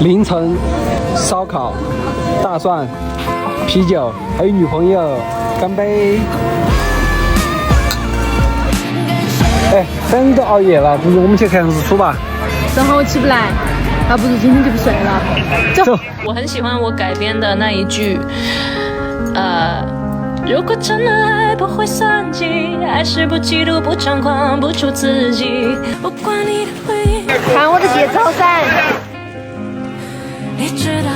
凌晨烧烤、大蒜、啤酒，还有女朋友，干杯！哎，反正都熬夜了，不如我们去看日出吧。正好我起不来，还不如今天就不睡了。走。我很喜欢我改编的那一句，如果真的爱不会算计，爱是不嫉妒、不张狂、不出自己，不管你的回忆。看我的节奏噻。你知道。